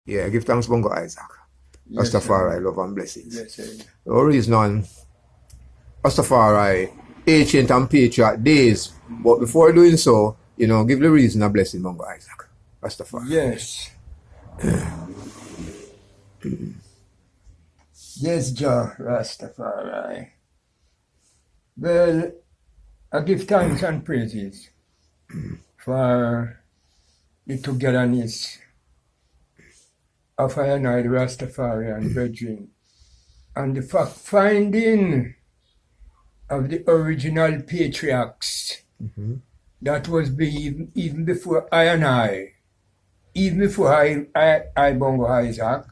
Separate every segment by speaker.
Speaker 1: Yeah, give thanks, Bongo Isaac.
Speaker 2: Yes,
Speaker 1: Rastafari, love and blessings.
Speaker 2: Yes, sir.
Speaker 1: No reason on Rastafari, ancient and patriarch days. But before doing so, give the reason a blessing, Bongo Isaac. Rastafari.
Speaker 2: Yes. Yes, Jah Rastafari. Well, I give thanks and praises for the togetherness of I and I, the Rastafarian brethren, and the fact-finding of the original patriarchs that was even before I and I, even before I Bongo Isaac,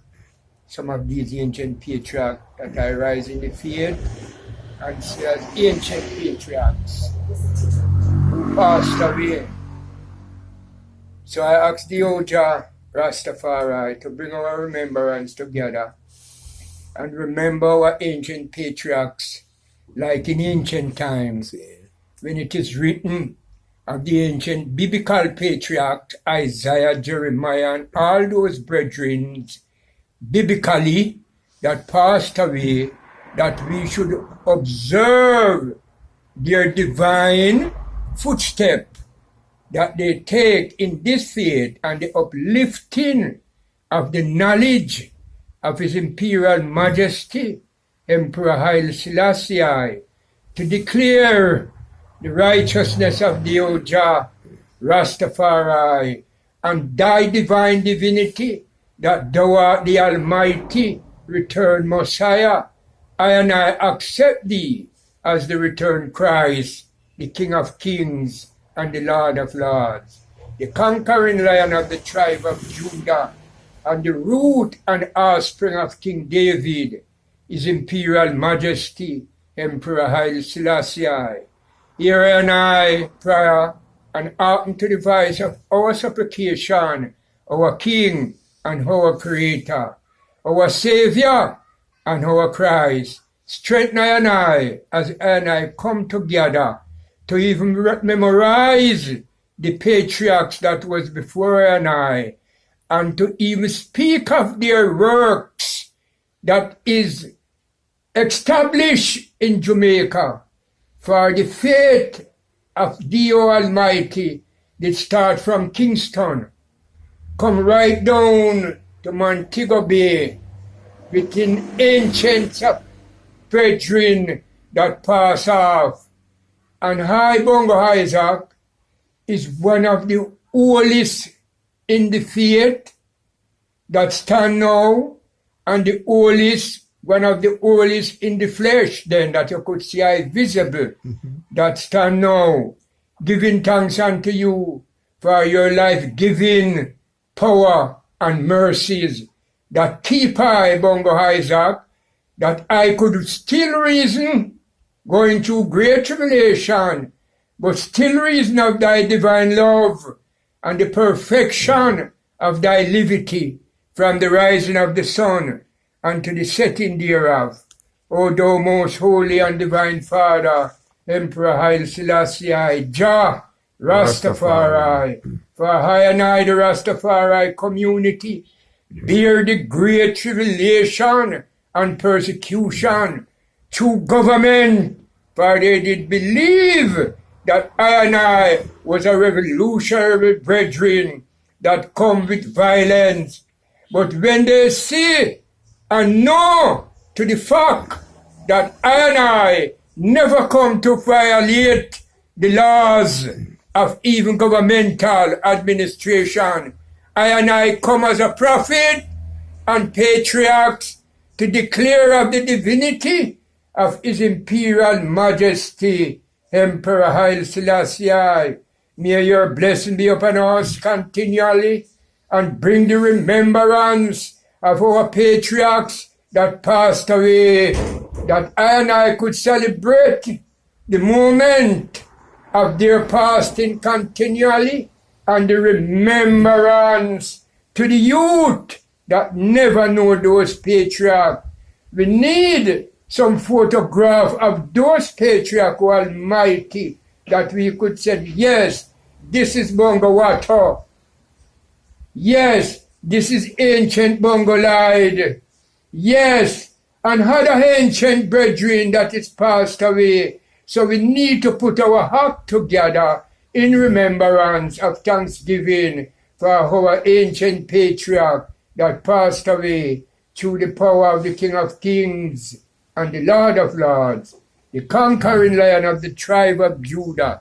Speaker 2: some of these ancient patriarchs that I rise in the faith and see as ancient patriarchs who passed away. So I ask the Oja Rastafari to bring our remembrance together and remember our ancient patriarchs like in ancient times when it is written of the ancient biblical patriarchs Isaiah, Jeremiah, and all those brethren biblically that passed away, that we should observe their divine footstep that they take in this faith and the uplifting of the knowledge of His Imperial Majesty, Emperor Haile Selassie, to declare the righteousness of the Oja Rastafari and thy divine divinity, that thou art the Almighty returned Messiah. I and I accept thee as the returned Christ, the King of Kings and the Lord of Lords, the conquering Lion of the tribe of Judah, and the root and offspring of King David, His Imperial Majesty, Emperor Haile Selassie. Here and I, prayer, and hearken to the voice of our supplication, our King and our Creator, our Savior and our Christ. Strengthen I and I as I and I come together to even memorize the patriarchs that was before I and I, and to even speak of their works that is established in Jamaica. For the faith of the Almighty did start from Kingston, come right down to Montego Bay, within ancients of brethren that pass off. And High Bongo Isaac is one of the oldest in the faith that stand now, and the oldest, one of the oldest in the flesh then that you could see I visible, that stand now, giving thanks unto you for your life-giving power and mercies that keep I, Bongo Isaac, that I could still reason, going through great tribulation, but still reason of thy divine love and the perfection of thy liberty from the rising of the sun unto the setting thereof. O thou most holy and divine Father, Emperor Haile Selassie, Jah Rastafari, for I and I, the Rastafari community, bear the great tribulation and persecution through government, for they did believe that I and I was a revolutionary brethren that come with violence. But when they see and know to the fact that I and I never come to violate the laws of even governmental administration, I and I come as a prophet and patriarchs to declare of the divinity of His Imperial Majesty, Emperor Haile Selassie. May your blessing be upon us continually, and bring the remembrance of our patriarchs that passed away, that I and I could celebrate the moment of their passing continually, and the remembrance to the youth that never know those patriarchs. We need some photograph of those patriarchs, Almighty, that we could say, yes, this is Bongo Water. Yes, This is ancient Bongo lied. Yes, and other ancient brethren that is passed away. So we need to put our heart together in remembrance of thanksgiving for our ancient patriarch that passed away through the power of the King of Kings and the Lord of Lords, the conquering lion of the tribe of Judah,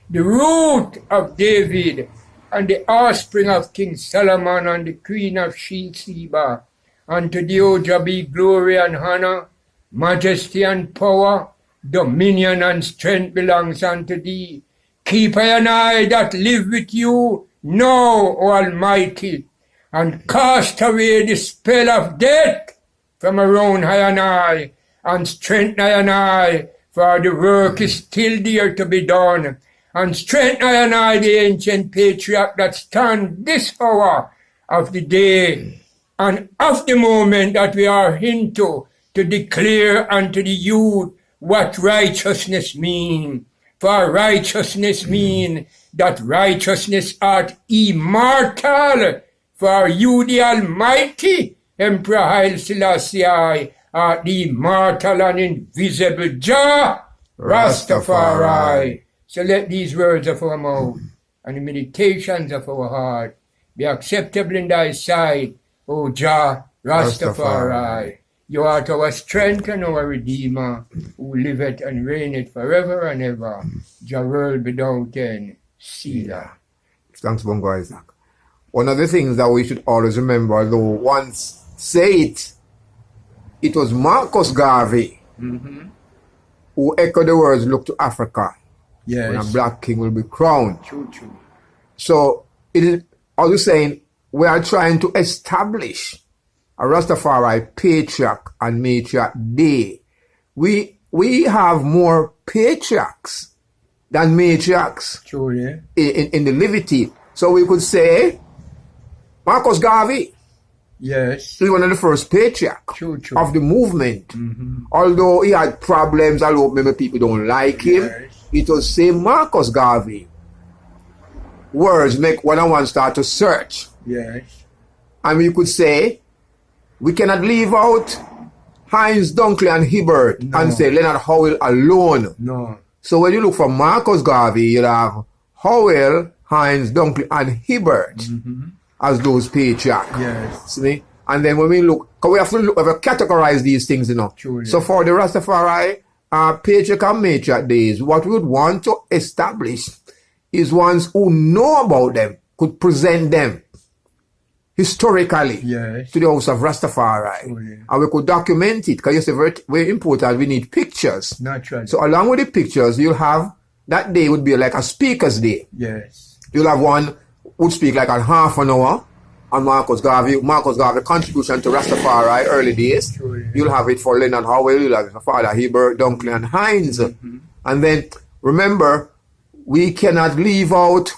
Speaker 2: the root of David, and the offspring of King Solomon and the Queen of Sheba. Unto thee, O Jah, be glory and honor, majesty and power, dominion and strength belongs unto thee. Keep I and I that live with you now, O Almighty, and cast away the spell of death from around I and I, and strengthen I and I, for the work is still there to be done. And strengthen I and I, the ancient patriarch that stand this hour of the day and of the moment that we are into, to declare unto the youth what righteousness mean. For righteousness mean that righteousness art immortal. For you, the Almighty Emperor Haile Selassie, art the immortal and invisible Jah Rastafari. So let these words of our mouth and the meditations of our heart be acceptable in thy sight, O Jah Rastafari. You art our strength and our Redeemer, who liveth and reigneth forever and ever. Jah world without end. Selah.
Speaker 1: Thanks, Bongo Isaac. One of the things that we should always remember, though once say it was Marcus Garvey who echoed the words, "Look to Africa,
Speaker 2: Yes.
Speaker 1: when a black king will be crowned."
Speaker 2: True, true.
Speaker 1: So it is also saying we are trying to establish a Rastafari patriarch and matriarch day. We have more patriarchs than matriarchs
Speaker 2: True,
Speaker 1: in the Levity. So we could say Marcus Garvey
Speaker 2: yes.
Speaker 1: is one of the first patriarchs
Speaker 2: True, true.
Speaker 1: of the movement. Although he had problems, although maybe people don't like him,
Speaker 2: Yes.
Speaker 1: it was say Marcus Garvey. Words make one and one start to search.
Speaker 2: Yes.
Speaker 1: And we could say, we cannot leave out Heinz, Dunkley, and Hibbert and say Leonard Howell alone.
Speaker 2: No.
Speaker 1: So when you look for Marcus Garvey, you'll have Howell, Heinz, Dunkley, and Hibbert as those patriarchs.
Speaker 2: Yes.
Speaker 1: See? And then when we look, because we have to look, we have to categorize these things, you know.
Speaker 2: True,
Speaker 1: So for the Rastafari patriarch and matriarch days, what we would want to establish is ones who know about them, could present them historically
Speaker 2: Yes.
Speaker 1: to the house of Rastafari.
Speaker 2: Truly.
Speaker 1: And we could document it, because it's very, very important, we need pictures.
Speaker 2: Naturally.
Speaker 1: So along with the pictures, you'll have, that day would be like a speaker's day.
Speaker 2: Yes.
Speaker 1: You'll have one would speak like a half an hour on Marcus Garvey contribution to Rastafari early days.
Speaker 2: Truly.
Speaker 1: You'll have it for Leonard Howell, you'll have it for Father Hibbert, Dunkley, and Heinz. And then remember, we cannot leave out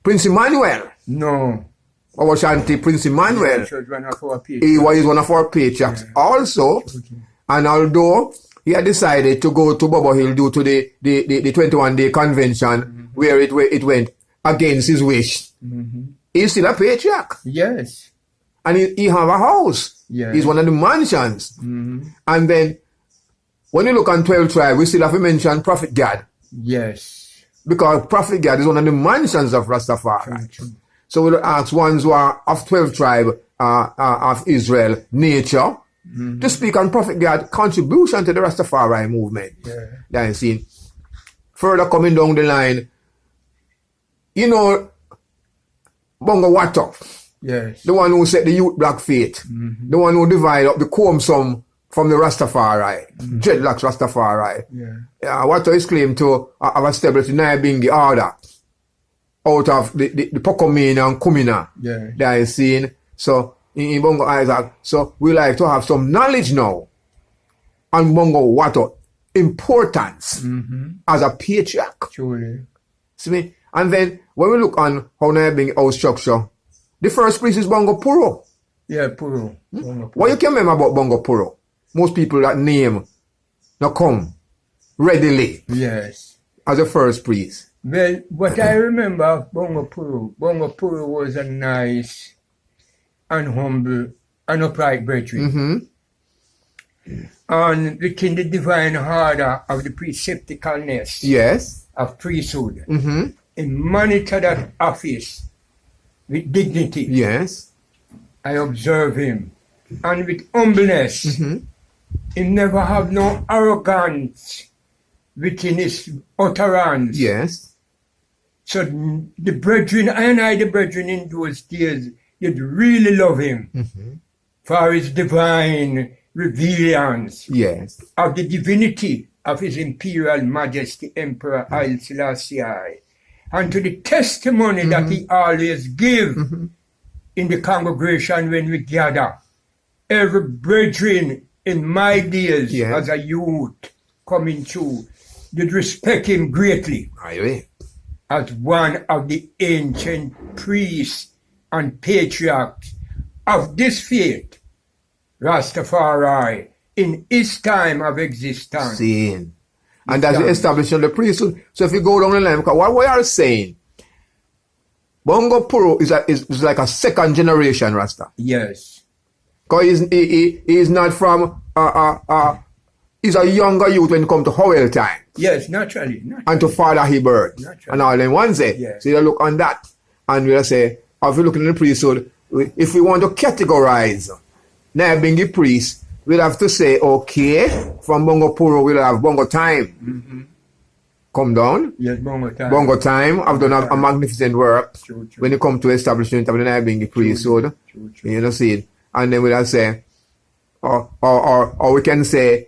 Speaker 1: Prince Emmanuel.
Speaker 2: No.
Speaker 1: Our Shanti Prince Emmanuel.
Speaker 2: Yes, was one of our people.
Speaker 1: He was one of our patriarchs also. And although he had decided to go to Bobo Hill due to the 21-day convention where it went against his wish, he's still a patriarch.
Speaker 2: Yes.
Speaker 1: And he have a house.
Speaker 2: Yes.
Speaker 1: He's one of the mansions. And then when you look on 12 tribe, we still have to mention Prophet Gad.
Speaker 2: Yes.
Speaker 1: Because Prophet Gad is one of the mansions of Rastafari.
Speaker 2: True.
Speaker 1: So we'll ask ones who are of 12 tribe of Israel nature to speak on Prophet Gad's contribution to the Rastafari movement.
Speaker 2: Yeah.
Speaker 1: That you see. Further coming down the line, you know, Bongo Watto,
Speaker 2: Yes.
Speaker 1: the one who set the youth black faith, the one who divided up the Comsum from the Rastafari, dreadlocks Rastafari.
Speaker 2: Yeah.
Speaker 1: Watto is claimed to have established the Nyabingi order out of the Pokomina and Kumina
Speaker 2: Yeah.
Speaker 1: that is seen. So in Bongo Isaac, so we like to have some knowledge now on Bongo Watto importance as a patriarch.
Speaker 2: Truly.
Speaker 1: See me? And then when we look on how Nyabingi house structure, the first priest is Bongo Puro.
Speaker 2: Yeah, Puro.
Speaker 1: What you can remember about Bongo Puro? Most people that name now come readily
Speaker 2: Yes.
Speaker 1: as a first priest.
Speaker 2: Well, what I remember of Bongo Puro was a nice and humble and upright brethren. And within the divine order of the precepticalness
Speaker 1: Yes.
Speaker 2: of priesthood, he monitor that office with dignity.
Speaker 1: Yes.
Speaker 2: I observe him, and with humbleness, he never have no arrogance within his utterance.
Speaker 1: Yes.
Speaker 2: So the brethren, the brethren in those days, you'd really love him for his divine revealance
Speaker 1: Yes.
Speaker 2: of the divinity of his imperial majesty Emperor Haile Selassie, and to the testimony that he always give in the congregation when we gather. Every brethren in my days as a youth coming through did respect him greatly
Speaker 1: Aye.
Speaker 2: as one of the ancient priests and patriarchs of this faith, Rastafari, in his time of existence.
Speaker 1: Seeing. And that's the establishment of the priesthood. So if you go down the line, because what we are saying, Bongo Puro is like a second generation Rasta.
Speaker 2: Yes.
Speaker 1: Because he is not from, he's a younger youth when it comes to Howell time.
Speaker 2: Yes, naturally.
Speaker 1: And to Father he birth.
Speaker 2: Naturally.
Speaker 1: And all in one say.
Speaker 2: Yes.
Speaker 1: So you look on that. And we'll say, if you look in the priesthood, if we want to categorize Nyabingi priest, we'll have to say, okay, from Bongo Puro we'll have Bongo time. Come down.
Speaker 2: Yes, Bongo time.
Speaker 1: Bongo time. I've done a magnificent work
Speaker 2: True.
Speaker 1: when it comes to establishment of the Nyabingi priesthood.
Speaker 2: True.
Speaker 1: You know, see it. And then we'll say, or we can say,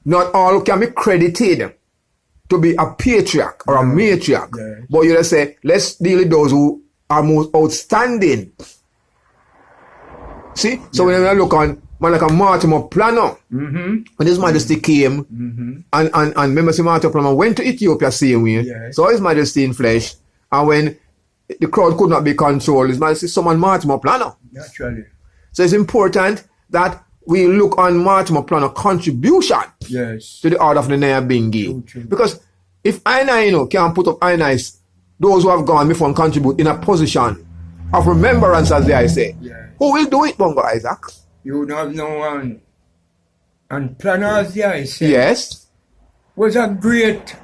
Speaker 1: not all can be credited to be a patriarch or a matriarch.
Speaker 2: Yes.
Speaker 1: But you just say, let's deal with those who are most outstanding. See? So when we look on man like a Mortimer Plano, when His Majesty came, and members of Mortimer Plano went to Ethiopia same way, saw His Majesty in flesh, and when the crowd could not be controlled, His Majesty summoned Mortimer Plano.
Speaker 2: Naturally.
Speaker 1: So it's important that we look on Mortimer Plano contribution
Speaker 2: Yes.
Speaker 1: to the order of the Nyabingi.
Speaker 2: True.
Speaker 1: Because if I can put up those who have gone before and contribute in a position of remembrance, as I say, who will do it, Bongo Isaac?
Speaker 2: You would have no one. And Planas, I say,
Speaker 1: Yes.
Speaker 2: was a great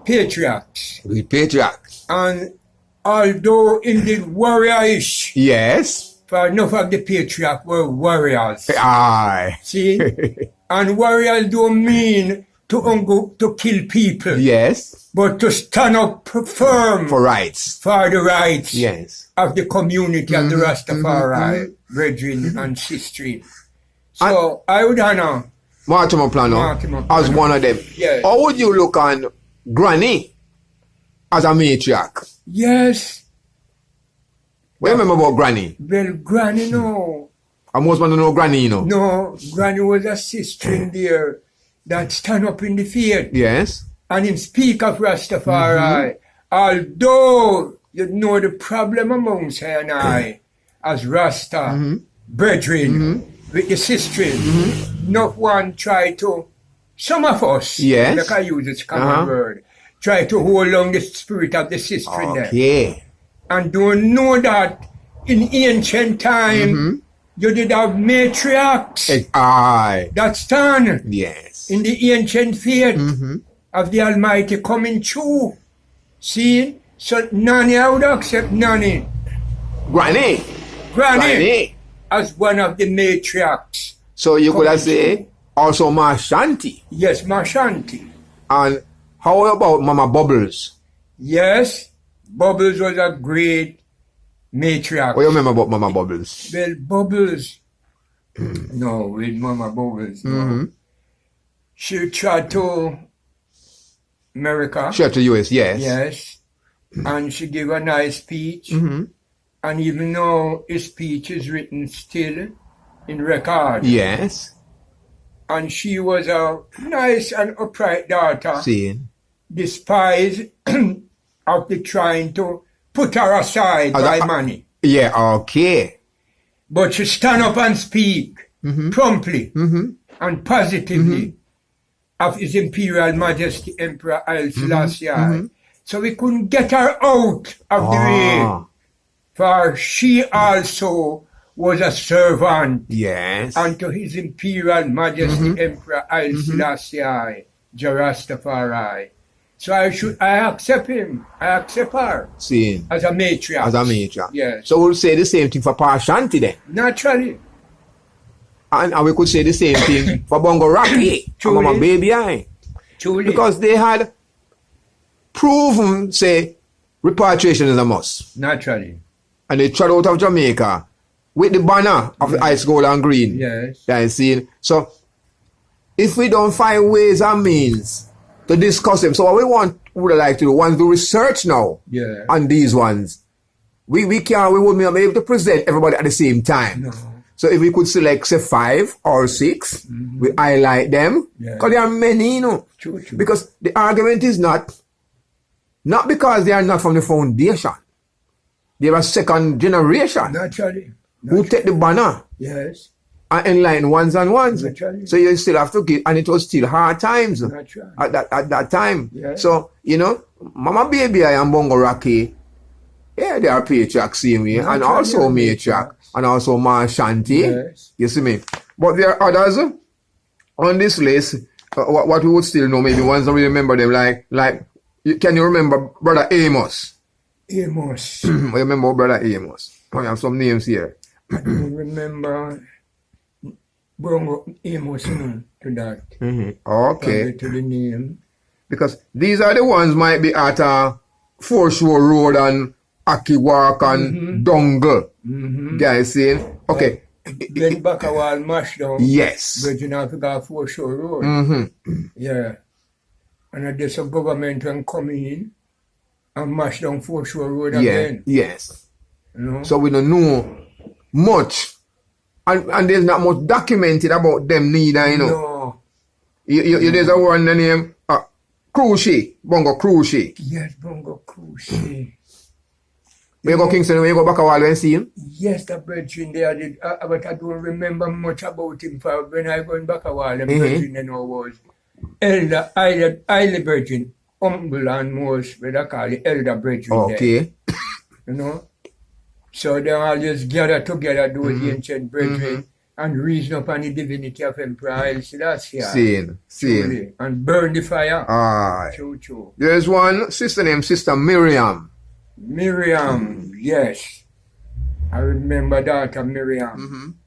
Speaker 2: patriarch.
Speaker 1: Great patriarch.
Speaker 2: And although indeed warriorish,
Speaker 1: Yes.
Speaker 2: for enough of the patriarchs were warriors.
Speaker 1: Aye.
Speaker 2: See? And warriors don't mean to kill people,
Speaker 1: Yes.
Speaker 2: but to stand up firm
Speaker 1: For rights.
Speaker 2: for the rights
Speaker 1: Yes.
Speaker 2: of the community of the Rastafari brethren and sisters. So I would honor
Speaker 1: Mortimer Plano
Speaker 2: Mortimer
Speaker 1: as
Speaker 2: Plano.
Speaker 1: one of them.
Speaker 2: Yes.
Speaker 1: How would you look on Granny as a matriarch?
Speaker 2: Yes.
Speaker 1: What do you remember about Granny?
Speaker 2: Well, Granny, no.
Speaker 1: I most want to know Granny, you know.
Speaker 2: No, Granny was a sister in there that stand up in the faith
Speaker 1: Yes.
Speaker 2: and him speak of Rastafari. Although you know the problem amongst her and I as Rasta brethren with the sisters, not one try to, some of us,
Speaker 1: Yes.
Speaker 2: like I use this common word, try to hold on the spirit of the sister there.
Speaker 1: Okay.
Speaker 2: And don't know that in ancient time you did have matriarchs
Speaker 1: Aye.
Speaker 2: that stand
Speaker 1: Yes.
Speaker 2: in the ancient faith of the Almighty coming true. See? So Nanny, I would accept Nanny,
Speaker 1: Granny.
Speaker 2: Granny, as one of the matriarchs.
Speaker 1: So you could have say also Ma Shanti.
Speaker 2: Yes, Mashanti.
Speaker 1: And how about Mama Bubbles?
Speaker 2: Yes, Bubbles was a great matriarch.
Speaker 1: What do you remember about Mama Bubbles?
Speaker 2: Well, Bubbles, no, with Mama Bubbles, no. She tried to America.
Speaker 1: Sure to US, yes.
Speaker 2: Yes. And she gave a nice speech. And even though his speech is written still in record.
Speaker 1: Yes.
Speaker 2: And she was a nice and upright daughter.
Speaker 1: Seeing.
Speaker 2: Despised of the trying to put her aside by money.
Speaker 1: Yeah, okay.
Speaker 2: But she stand up and speak promptly and positively of His Imperial Majesty Emperor Haile Selassie. So we couldn't get her out of the way. For she also was a servant
Speaker 1: Yes.
Speaker 2: unto His Imperial Majesty Emperor Haile Selassie Rastafari. So I accept him. I accept her
Speaker 1: Seeing.
Speaker 2: as a matriarch.
Speaker 1: As a matriarch.
Speaker 2: Yes.
Speaker 1: So we'll say the same thing for Parshanti then.
Speaker 2: Naturally.
Speaker 1: And we could say the same thing for Bongo Rocky and
Speaker 2: Truly.
Speaker 1: Mama Baby I.
Speaker 2: Truly.
Speaker 1: Because they had proven, say, repatriation is a must.
Speaker 2: Naturally.
Speaker 1: And they trot out of Jamaica with the banner of the ice, gold and green.
Speaker 2: Yes.
Speaker 1: That is seen. So if we don't find ways and means to discuss them, so what we would like to do, want to do research now
Speaker 2: Yeah.
Speaker 1: on these ones. We wouldn't be able to present everybody at the same time.
Speaker 2: No.
Speaker 1: So if we could select, say, 5 or 6, we highlight them.
Speaker 2: Yeah.
Speaker 1: Because there are many, you know.
Speaker 2: True, true.
Speaker 1: Because the argument is not because they are not from the foundation. They are second generation
Speaker 2: Naturally.
Speaker 1: who take the banner
Speaker 2: Yes.
Speaker 1: and enlighten ones and ones.
Speaker 2: Naturally.
Speaker 1: So you still have to give, and it was still hard times
Speaker 2: Naturally.
Speaker 1: at that time.
Speaker 2: Yeah.
Speaker 1: So, you know, Mama Baby I and Bongo Rocky, yeah, they are patriarchs same way, and
Speaker 2: Naturally,
Speaker 1: also
Speaker 2: they are
Speaker 1: matriarch,
Speaker 2: patriarchs.
Speaker 1: and also Marshanti.
Speaker 2: Yes.
Speaker 1: You see me? But there are others on this list, what we would still know, maybe ones that we remember them, can you remember Brother Amos?
Speaker 2: Amos.
Speaker 1: I remember Brother Amos. I have some names here.
Speaker 2: I don't remember Bongo Amos to that.
Speaker 1: Okay.
Speaker 2: Probably to the name.
Speaker 1: Because these are the ones might be at Foreshore Road and Aki Walk and Dongle. Guys saying, okay.
Speaker 2: When Bakawal mashed down,
Speaker 1: Yes.
Speaker 2: Virgin Africa Foreshore Road. Yeah. And there's a government when come in and mash down Foreshore Road again.
Speaker 1: Yes.
Speaker 2: You know?
Speaker 1: So we don't know much. And there's not much documented about them neither, you know.
Speaker 2: No.
Speaker 1: There's a one named Cruci, Bongo Cruci.
Speaker 2: Yes, Bongo Cruise.
Speaker 1: When you go Kingston, when you go back a while and see him?
Speaker 2: Yes, the Virgin there did, but I don't remember much about him for when I went back a while. And Virgin, you know, was Elder, Isle Virgin, humble and most, what I call it, Elder Virgin.
Speaker 1: Okay.
Speaker 2: There, you know? So they always gather together, those ancient brethren, and reason upon the divinity of Emperor Haile Selassie.
Speaker 1: Seen.
Speaker 2: Truly, and burn the fire.
Speaker 1: Aye.
Speaker 2: True.
Speaker 1: There's one sister named Sister Miriam.
Speaker 2: Miriam, yes. I remember daughter Miriam.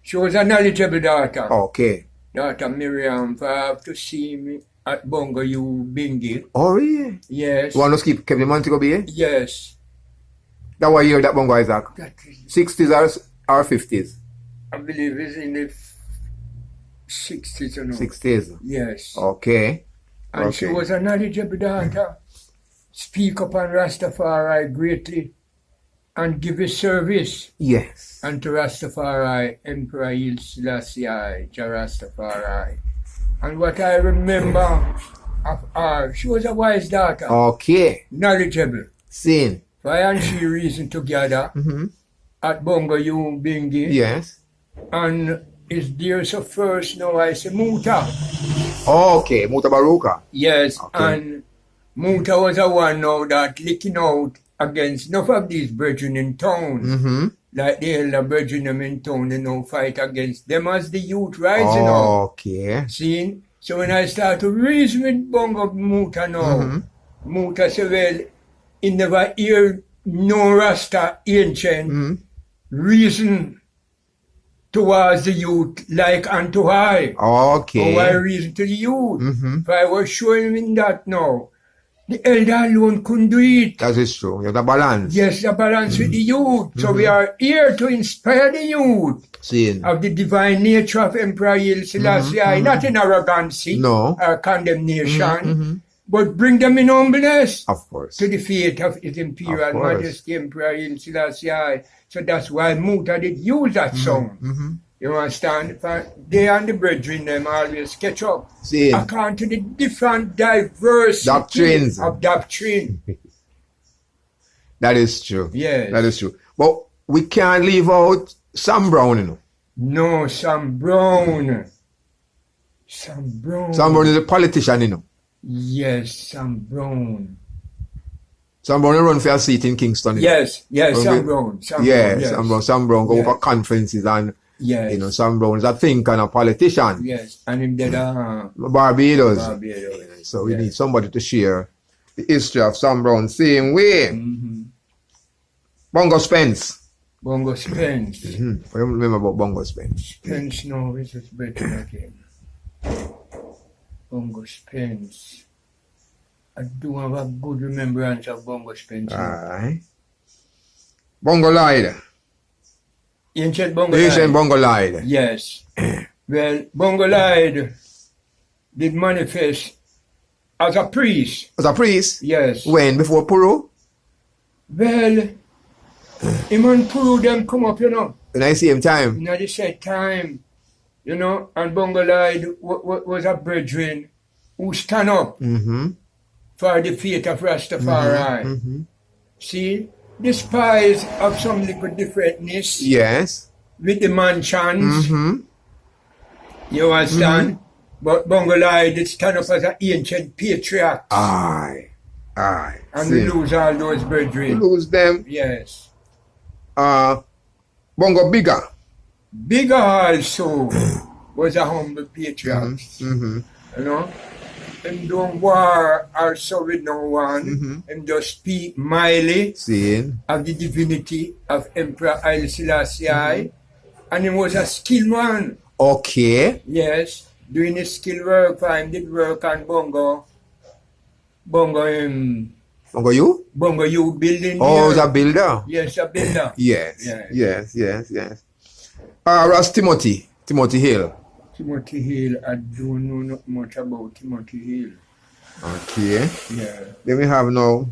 Speaker 2: She was a knowledgeable daughter.
Speaker 1: Okay.
Speaker 2: Daughter Miriam, for I have to see me at Bongo you Bingi.
Speaker 1: Oh, yeah.
Speaker 2: Yes.
Speaker 1: You want to keep Kevin Montego be?
Speaker 2: Yes.
Speaker 1: That was year that Bongo Isaac?
Speaker 2: That is,
Speaker 1: 60s or 50s?
Speaker 2: I believe it's in the 60s, you know.
Speaker 1: 60s.
Speaker 2: Yes.
Speaker 1: Okay.
Speaker 2: And she was a knowledgeable daughter. Speak upon Rastafari greatly and give his service
Speaker 1: Yes.
Speaker 2: unto Rastafari, Emperor Haile Selassie Rastafari. And what I remember of her, she was a wise daughter,
Speaker 1: Okay.
Speaker 2: knowledgeable.
Speaker 1: Seen.
Speaker 2: Why and she reasoned together at Bongo you Bingi.
Speaker 1: Yes.
Speaker 2: And is there so first now I say Muta.
Speaker 1: Okay. Mutabaruka.
Speaker 2: Yes,
Speaker 1: Okay.
Speaker 2: and Muta was a one now that licking out against enough of these brethren in town. Like the elder brethren them in town, you know, fight against them as the youth rising up.
Speaker 1: Okay.
Speaker 2: See? So when I start to reason with Bongo Muta now, Muta said, well, he never hear no Rasta ancient reason towards the youth like unto I.
Speaker 1: Okay.
Speaker 2: How I reason to the youth. If I was showing him that now, the elder alone couldn't do it.
Speaker 1: That is true. You have the balance.
Speaker 2: Yes, the balance with the youth. So we are here to inspire the youth
Speaker 1: Seen.
Speaker 2: of the divine nature of Emperor Haile Selassie, not in arrogancy
Speaker 1: No.
Speaker 2: or condemnation, but bring them in humbleness
Speaker 1: Of course.
Speaker 2: to the faith of His Imperial
Speaker 1: Of course.
Speaker 2: Majesty Emperor Haile Selassie. So that's why Muta did use that song. You understand? They and the brethren them always sketch up
Speaker 1: Seen.
Speaker 2: according to the different diversity
Speaker 1: Doctrines.
Speaker 2: of doctrine.
Speaker 1: That is true.
Speaker 2: Yes.
Speaker 1: That is true. But we can't leave out Sam Brown, you know.
Speaker 2: No, Sam Brown. Sam Brown.
Speaker 1: Sam Brown is a politician, you know.
Speaker 2: Yes, Sam Brown.
Speaker 1: Sam Brown run for a seat in Kingston.
Speaker 2: Yes, Sam Brown.
Speaker 1: Sam Brown go for conferences and
Speaker 2: yes.
Speaker 1: You know, Sam Brown is a thinker and a politician.
Speaker 2: Yes, and him did
Speaker 1: Barbados. So we need somebody to share the history of Sam Brown same way. Bongo Spence.
Speaker 2: Bongo Spence.
Speaker 1: I don't remember about Bongo Spence.
Speaker 2: Spence, no, this is better again. Bongo Spence. I do have a good remembrance of Bongo Spence.
Speaker 1: Alright. Bongo lied.
Speaker 2: Ancient Bongo
Speaker 1: lied.
Speaker 2: Yes. Well, Bongo lied did manifest as a priest.
Speaker 1: As a priest?
Speaker 2: Yes.
Speaker 1: When? Before Puru?
Speaker 2: Well, him and Puru them come up, you know.
Speaker 1: In the same time?
Speaker 2: In the same time, you know, and Bongo lied was a brethren who stand up for the faith of Rastafari. See, despite of some little differentness.
Speaker 1: Yes.
Speaker 2: With the mansions. You understand? But Bongo did stand up as an ancient patriarch.
Speaker 1: Aye.
Speaker 2: And we lose all those brethren.
Speaker 1: We lose them.
Speaker 2: Yes.
Speaker 1: Bongo Bigger.
Speaker 2: Bigger also was a humble patriarch. You know? And don't war also with no one. And just speak mildly of the divinity of Emperor Haile Selassie. And he was a skilled man.
Speaker 1: Okay.
Speaker 2: Yes. Doing his skill work, I did work on Bongo. Bongo
Speaker 1: you?
Speaker 2: Bongo you building.
Speaker 1: Oh, he's a builder?
Speaker 2: Yes, a builder.
Speaker 1: Yes. Timothy Hill.
Speaker 2: Timothy Hill, I don't know not much about Timothy Hill.
Speaker 1: Okay.
Speaker 2: Yeah.
Speaker 1: Then we have now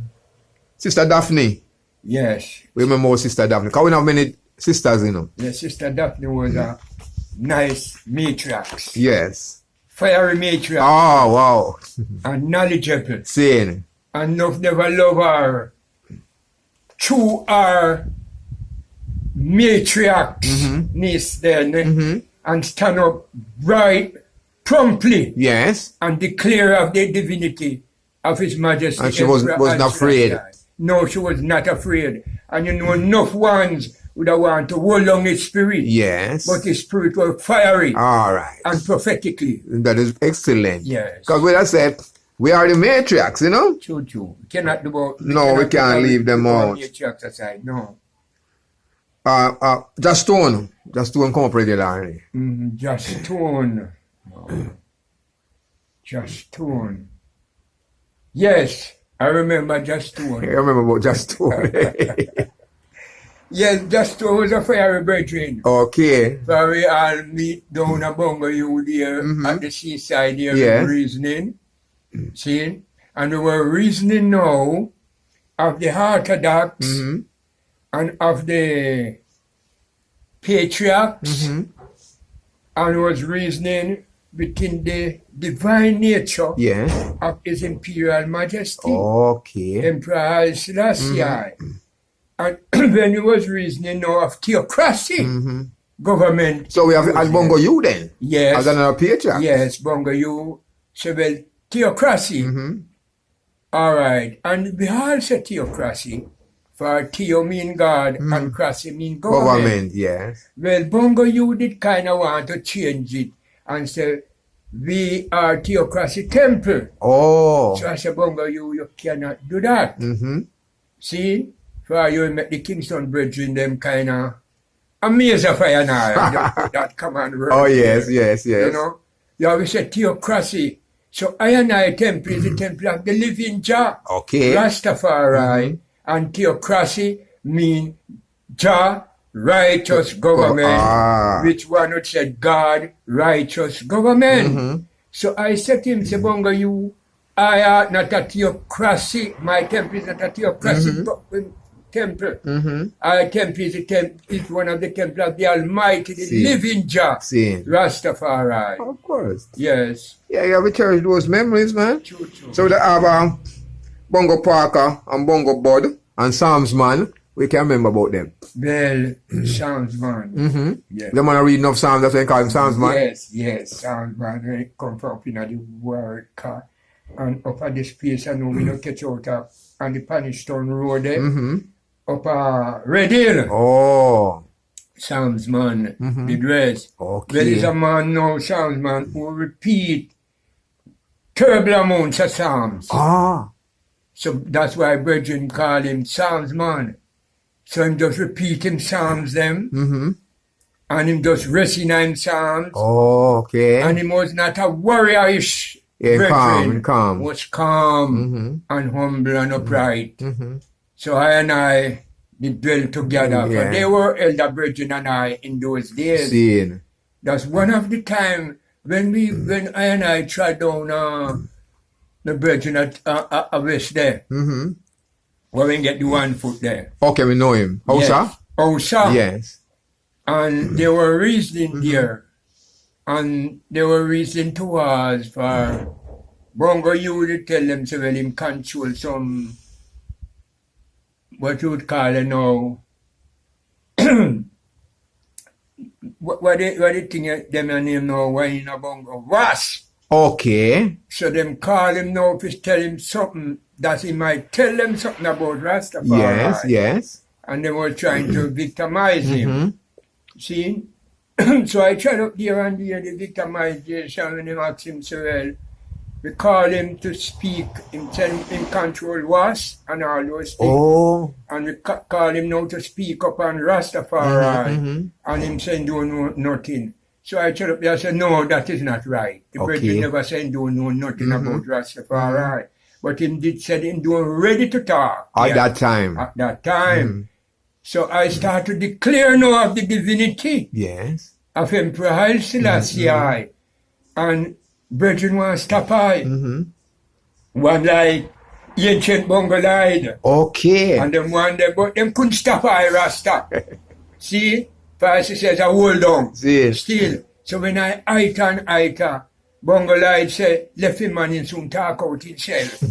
Speaker 1: Sister Daphne.
Speaker 2: Yes.
Speaker 1: We remember Sister Daphne. Because we have many sisters, you know.
Speaker 2: Yes, Sister Daphne was a nice matriarch.
Speaker 1: Yes.
Speaker 2: Fiery matriarch.
Speaker 1: Oh, wow.
Speaker 2: And knowledgeable.
Speaker 1: Sane.
Speaker 2: And never love her. Through our matriarchness then. And stand up right promptly.
Speaker 1: Yes.
Speaker 2: And declare of the divinity of His Majesty.
Speaker 1: And she wasn't afraid.
Speaker 2: No, she was not afraid. And you know, enough ones would have want to hold on His spirit.
Speaker 1: Yes.
Speaker 2: But His spirit was fiery.
Speaker 1: All right.
Speaker 2: And prophetically.
Speaker 1: That is excellent.
Speaker 2: Yes.
Speaker 1: Because when I said, we are the matriarchs, you know?
Speaker 2: True. We cannot do about...
Speaker 1: We can't leave them out.
Speaker 2: Matriarchs aside, no.
Speaker 1: Just Stone come up regularly.
Speaker 2: Just Stone. Just Stone. Yes, I remember Just Stone.
Speaker 1: I remember about Just Stone.
Speaker 2: Yes, Just Stone was a fiery brethren.
Speaker 1: Okay.
Speaker 2: So we all meet down a Bongo you there at the seaside there with reasoning. See? And we were reasoning now of the Orthodox and of the patriarchs and was reasoning within the divine nature of His Imperial Majesty.
Speaker 1: Okay.
Speaker 2: Emperor Haile Selassie. And when he was reasoning now of theocracy government.
Speaker 1: So we have at Bongo you then?
Speaker 2: Yes.
Speaker 1: As another patriarch?
Speaker 2: Yes, Bongo you. So well, theocracy. All right. And we all say theocracy. For Theo mean God and Cressy mean government.
Speaker 1: Yes.
Speaker 2: Well, Bongo you did kind of want to change it and say, we are Theocracy Temple.
Speaker 1: Oh.
Speaker 2: So I said, Bongo you cannot do that. See? For you make the Kingston Brethren them kind of amazed of I and I. that command word.
Speaker 1: Oh, yes.
Speaker 2: You know? You always say Theocracy. So I and I temple is the temple of the living Jah.
Speaker 1: Okay.
Speaker 2: Rastafari. And theocracy mean Jah, righteous government, which one would say God, righteous government. So I said to him, say, Bongo, I are not a theocracy. My temple is not a theocracy temple. Our temple is one of the temple of the Almighty, the living Jah, Rastafari.
Speaker 1: Of course.
Speaker 2: Yes.
Speaker 1: Yeah, you have to cherish those memories, man.
Speaker 2: True.
Speaker 1: So they have Bongo Parker and Bongo Bud and Psalms Man. We can remember about them.
Speaker 2: Well, Psalms Man.
Speaker 1: Yes. The man are reading of Psalms, that's why they call him Psalms Man.
Speaker 2: Yes, Psalms Man. When it comes up in the word, and up at this place, I know we don't catch out on the Panishtown Road there,
Speaker 1: Mm-hmm.
Speaker 2: up Red Hill.
Speaker 1: Oh.
Speaker 2: Psalms man, the dress.
Speaker 1: Okay.
Speaker 2: There is a man now, Psalms man, who repeat terrible amounts of Psalms.
Speaker 1: Ah.
Speaker 2: So that's why brethren call him Psalms man. So him just repeat him Psalms them,
Speaker 1: Mm-hmm.
Speaker 2: and him just resting in Psalms.
Speaker 1: Oh, okay.
Speaker 2: And he was not a warriorish
Speaker 1: Yeah,
Speaker 2: brethren.
Speaker 1: calm.
Speaker 2: Was calm
Speaker 1: Mm-hmm.
Speaker 2: and humble and upright.
Speaker 1: Mm-hmm.
Speaker 2: So I and I did dwell together.
Speaker 1: Yeah.
Speaker 2: For they were elder brethren and I in those days.
Speaker 1: Seeing.
Speaker 2: That's one of the time when I and I tried down the brethren at West there,
Speaker 1: Mm-hmm.
Speaker 2: where we get the 1 foot there.
Speaker 1: Okay, we know him. How,
Speaker 2: Yes.
Speaker 1: sir?
Speaker 2: Oh, sir.
Speaker 1: Yes.
Speaker 2: And they were reasoning there. And they were reasoning to us for Bongo, you would tell them to well him control some, what you would call it now, what they think them name now, why in a Bongo? Was.
Speaker 1: Okay.
Speaker 2: So them call him now to tell him something that he might tell them something about Rastafari.
Speaker 1: Yes, yes.
Speaker 2: And they were trying to victimize him.
Speaker 1: Mm-hmm.
Speaker 2: See? So I tried up there and there the victimization when him asked him so well. We call him to speak, him tell him control was and all those things.
Speaker 1: Oh.
Speaker 2: And we call him now to speak up on Rastafari.
Speaker 1: Mm-hmm.
Speaker 2: And him saying don't know nothing. So I tried up there and said, no, that is not right. The
Speaker 1: Okay.
Speaker 2: brethren never said don't know nothing
Speaker 1: Mhm.
Speaker 2: about Rastafari. But him did said him don't ready to talk.
Speaker 1: At
Speaker 2: Yeah,
Speaker 1: that time.
Speaker 2: At that time.
Speaker 1: Mhm.
Speaker 2: So I start to declare now of the divinity
Speaker 1: Yes.
Speaker 2: of Emperor Haile Selassie and brethren want to stop I.
Speaker 1: Mm-hmm.
Speaker 2: One like ancient Bongo lied.
Speaker 1: Okay.
Speaker 2: And them one there, but them couldn't stop I Rasta. See? Pastor says I hold on.
Speaker 1: See.
Speaker 2: Still. So when I ita, Bongo lied say, left him man in soon talk out himself.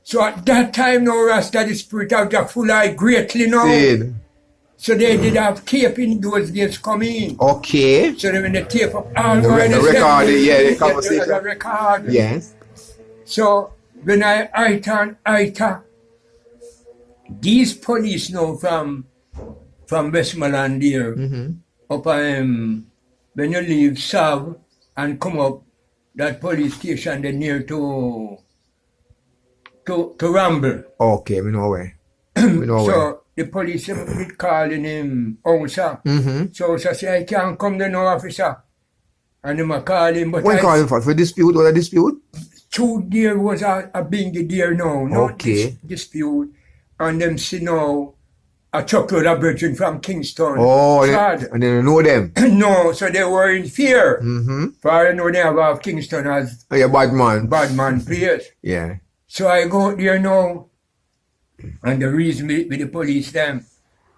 Speaker 2: So at that time now Rasta the spirit out of full eye greatly now.
Speaker 1: See.
Speaker 2: So they did have tape in those days coming.
Speaker 1: Okay.
Speaker 2: So then when they tape up all
Speaker 1: The
Speaker 2: right,
Speaker 1: record, yeah, the
Speaker 2: the
Speaker 1: conversation.
Speaker 2: record.
Speaker 1: Yes.
Speaker 2: So when I ita, these police now from Westmoreland here,
Speaker 1: Mm-hmm.
Speaker 2: up when you leave Sav and come up that police station they near to Ramble.
Speaker 1: Okay, we know where. We know where.
Speaker 2: So the police did calling him officer.
Speaker 1: Mm-hmm.
Speaker 2: So officer say I can't come there no officer. And him a call him, but
Speaker 1: When call him for dispute or a dispute?
Speaker 2: two there was a bingy there now, no
Speaker 1: Okay.
Speaker 2: dispute. And them see now a truckload of brethren from Kingston.
Speaker 1: Oh,
Speaker 2: Chad.
Speaker 1: and then you know them.
Speaker 2: No, so they were in fear.
Speaker 1: Mm-hmm.
Speaker 2: For I know they have Kingston as
Speaker 1: Oh, yeah, bad man.
Speaker 2: bad man place.
Speaker 1: Yeah.
Speaker 2: So I go there now, and the reason with the police them,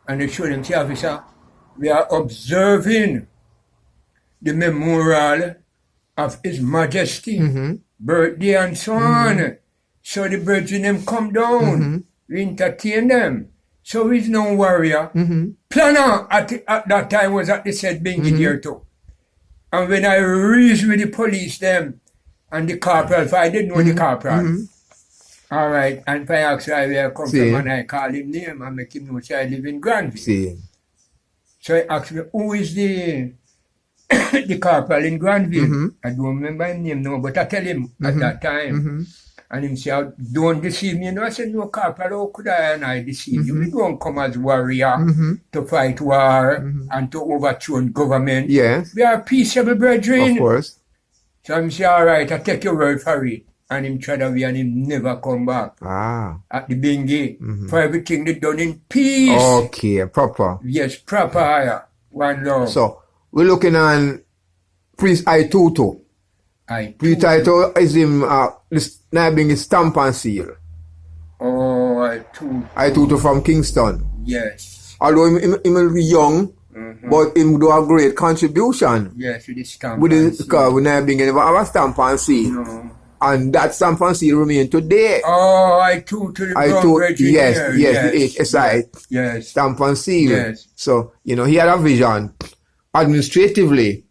Speaker 2: and they show them, see officer, we are observing the memorial of His Majesty,
Speaker 1: Mm-hmm.
Speaker 2: birthday and so on. So the brethren them come down, we entertain them. So he's no warrior.
Speaker 1: Mm-hmm.
Speaker 2: Planner at that time was at the said Bingy there too. And when I reasoned with the police them and the corporal, if I didn't know the corporal, all right, and if I asked where I come
Speaker 1: See.
Speaker 2: from and I call him name and make him know say I live in Granville.
Speaker 1: See.
Speaker 2: So I asked me, who is the the corporal in Granville? I don't remember his name now, but I tell him at that time.
Speaker 1: Mm-hmm.
Speaker 2: And him say, don't deceive me. You know, I said, no, corporal, how could I and I deceive you? We don't come as warrior to fight war and to overthrow government.
Speaker 1: Yes.
Speaker 2: We are peaceable brethren.
Speaker 1: Of course.
Speaker 2: So him say, all right, I take your word for it. And him tried away and him never come back
Speaker 1: Ah.
Speaker 2: at the Bingy. For everything they done in peace.
Speaker 1: Okay, proper.
Speaker 2: Yes, proper. Yeah. One love.
Speaker 1: So, we're looking on Priest I-Tutu. Priest I-Tutu is him, this now being his stamp and seal.
Speaker 2: Oh, I-Tutu.
Speaker 1: I-Tutu from Kingston.
Speaker 2: Yes.
Speaker 1: Although him will be young, but him do a great contribution.
Speaker 2: Yes, with the stamp.
Speaker 1: With
Speaker 2: and
Speaker 1: his,
Speaker 2: seal.
Speaker 1: because we never been have a stamp and seal.
Speaker 2: No.
Speaker 1: And that stamp and seal remain today.
Speaker 2: Oh, I-Tutu the brown
Speaker 1: I-Tutu,
Speaker 2: brethren
Speaker 1: yes,
Speaker 2: here.
Speaker 1: yes, the HSI.
Speaker 2: Yes.
Speaker 1: Stamp and seal.
Speaker 2: Yes.
Speaker 1: So, you know, he had a vision. Administratively,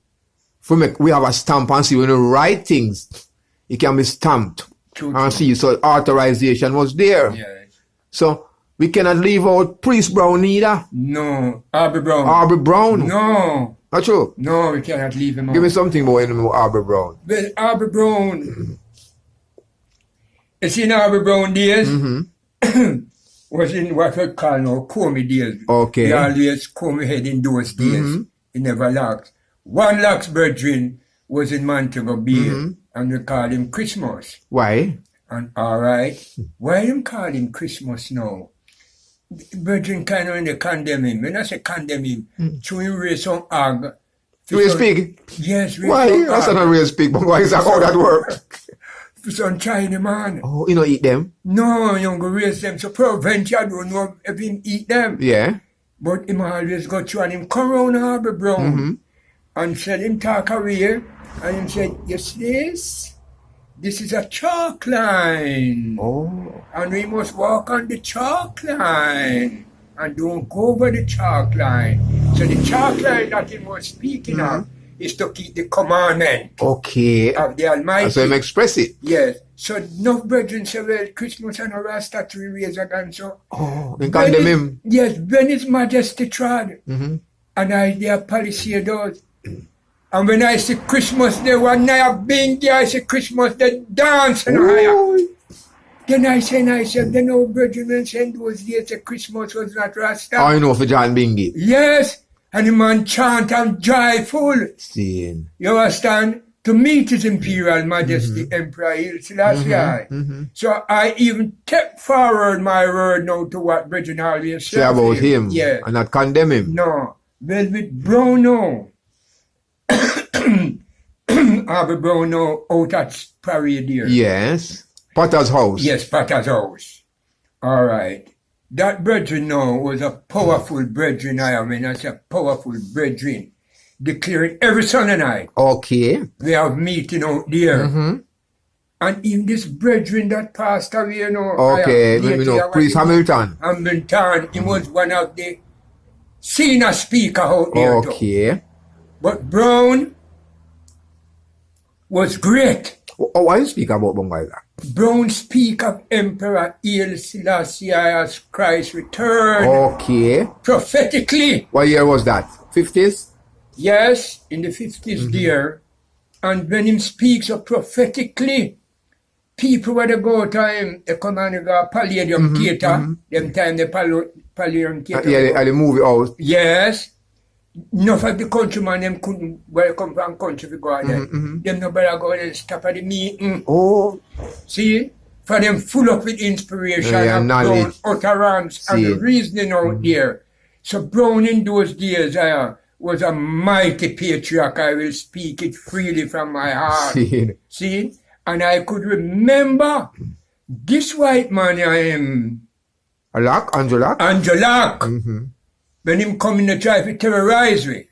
Speaker 1: we have a stamp and seal. When you write things, it can be stamped
Speaker 2: True,
Speaker 1: And
Speaker 2: true.
Speaker 1: see, so authorization was there.
Speaker 2: Yes.
Speaker 1: So we cannot leave out Priest Brown neither.
Speaker 2: No. Aubrey Brown.
Speaker 1: Aubrey Brown.
Speaker 2: No.
Speaker 1: Not true.
Speaker 2: No, we cannot leave him
Speaker 1: Give me
Speaker 2: out.
Speaker 1: something about him, Aubrey Brown.
Speaker 2: Well, Aubrey Brown. You see, in Aubrey Brown days, was in what we call now Comey days.
Speaker 1: Okay.
Speaker 2: He always comb his head in those days. He never locks. One locks brethren was in Montego Bay, and we call him Christmas.
Speaker 1: Why?
Speaker 2: And all right, why them call him Christmas now? Brethren kind of when they condemn him. When I say condemn him, to him raise some ag.
Speaker 1: Raise pig?
Speaker 2: Yes, raise
Speaker 1: Why?
Speaker 2: some
Speaker 1: That's
Speaker 2: ag.
Speaker 1: not a raise pig, but why is that how that work?
Speaker 2: For some China man.
Speaker 1: Oh, you don't eat them?
Speaker 2: No, you don't go raise them. So prevent you don't know if him eat them.
Speaker 1: Yeah.
Speaker 2: But him always go through and him come round Aubrey Brown and said him talk away and him said, you see this? This is a chalk line.
Speaker 1: Oh.
Speaker 2: And we must walk on the chalk line and don't go over the chalk line. So the chalk line that he was speaking of is to keep the commandment
Speaker 1: Okay.
Speaker 2: of the Almighty.
Speaker 1: So him express it.
Speaker 2: Yes. So enough brethren say, well, Christmas and a Rasta tree raise again. So
Speaker 1: Oh, they condemn him.
Speaker 2: yes, when His Majesty trod,
Speaker 1: Mm-hmm.
Speaker 2: and I their policy does. And when I see Christmas Day, one night being there, I see Christmas Day dance and all. Then I said, then our brethren said those days the Christmas was not Rasta.
Speaker 1: I know for John Bingy.
Speaker 2: Yes, and the man chant and joyful.
Speaker 1: Seeing.
Speaker 2: You understand? To meet His Imperial Majesty Emperor Haile Selassie. So I even take forward my word now to what brethren always
Speaker 1: Say about him.
Speaker 2: Yeah.
Speaker 1: And not condemn him.
Speaker 2: No. Well, with Brown now. Aubrey Brown now out at parade here.
Speaker 1: Yes. Potter's house.
Speaker 2: Yes, Potter's house. All right. That brethren now was a powerful brethren. I mean, that's a powerful brethren. Declaring every Sunday night.
Speaker 1: Okay.
Speaker 2: We have meeting out there. And even this brethren that passed away, you know.
Speaker 1: Okay. Let me know. Priest Hamilton.
Speaker 2: Hamilton, he was one of the senior speaker out there. Too.
Speaker 1: Okay.
Speaker 2: But Brown was great.
Speaker 1: Oh, why you speak about Bongo Isaac?
Speaker 2: Brown speak of Emperor Haile Selassie as Christ returned
Speaker 1: Okay.
Speaker 2: prophetically.
Speaker 1: What year was that? 50s?
Speaker 2: Yes, in the 50s there. And when him speaks of prophetically, people when they go to him, they come and they go Palladium Theatre. Them time the Palladium Theatre.
Speaker 1: Yeah, the movie house.
Speaker 2: Yes. Enough of the countrymen, them couldn't welcome from country to go there. Them no better go and stop at the meeting.
Speaker 1: Oh.
Speaker 2: See? For them full up with inspiration
Speaker 1: Yeah,
Speaker 2: and
Speaker 1: knowledge.
Speaker 2: Brown utterance and
Speaker 1: See.
Speaker 2: the reasoning out there. So Brown in those days was a mighty patriarch. I will speak it freely from my heart. See? And I could remember this white man
Speaker 1: Angela?
Speaker 2: Angela. When him come in to try to terrorize me.